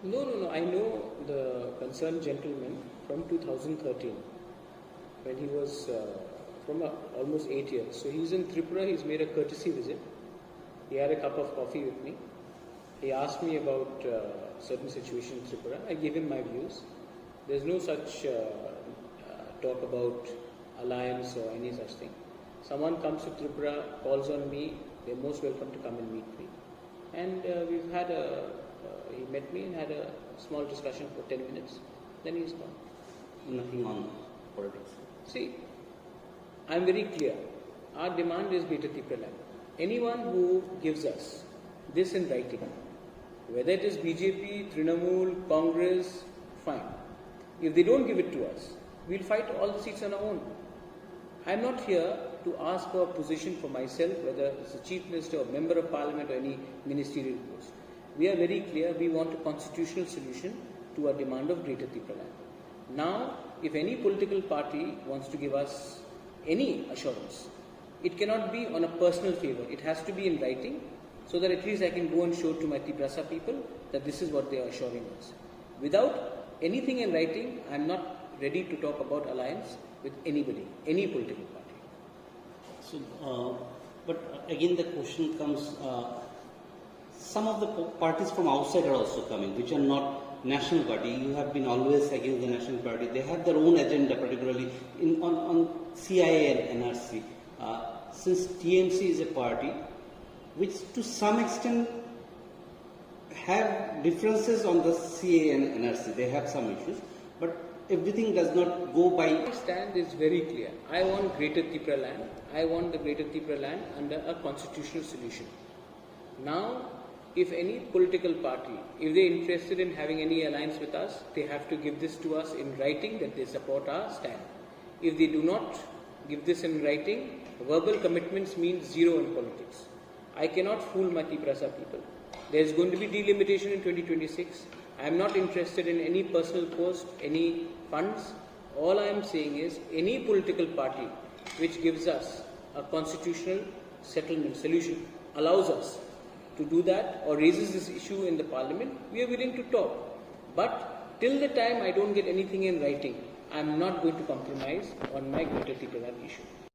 No. I know the concerned gentleman from 2013 when he was from almost 8 years. So he's in Tripura. He's made a courtesy visit. He had a cup of coffee with me. He asked me about certain situation in Tripura. I gave him my views. There's no such talk about alliance or any such thing. Someone comes to Tripura, calls on me, they're most welcome to come and meet me. And we've had he met me and had a small discussion for 10 minutes. Then he's gone. Nothing on politics. See, I'm very clear. Our demand is Greater Tripura land. Anyone who gives us this in writing, whether it is BJP, Trinamool, Congress, fine. If they don't give it to us, we'll fight all the seats on our own. I'm not here to ask for a position for myself, whether it's a chief minister or member of parliament or any ministerial post. We are very clear, we want a constitutional solution to our demand of Greater Tripura land. Now, if any political party wants to give us any assurance, it cannot be on a personal favor. It has to be in writing, so that at least I can go and show to my Triprasa people that this is what they are assuring us. Without anything in writing, I am not ready to talk about alliance with anybody, any political party. So, but again the question comes, some of the parties from outside are also coming, which are not national party. You have been always against the national party. They have their own agenda, particularly on CIA and NRC. Since TMC is a party which to some extent have differences on the CA and NRC, they have some issues, but everything does not go by. My stand is very clear. I want Greater Tripura land. I want the Greater Tripura land under a constitutional solution. Now, if any political party, if they are interested in having any alliance with us, they have to give this to us in writing that they support our stand. If they do not give this in writing, verbal commitments mean zero in politics. I cannot fool my Triprasa people. There is going to be delimitation in 2026. I am not interested in any personal post, any funds. All I am saying is any political party which gives us a constitutional settlement solution, allows us to do that or raises this issue in the parliament, we are willing to talk. But till the time I don't get anything in writing, I am not going to compromise on my Greater Tripura issue.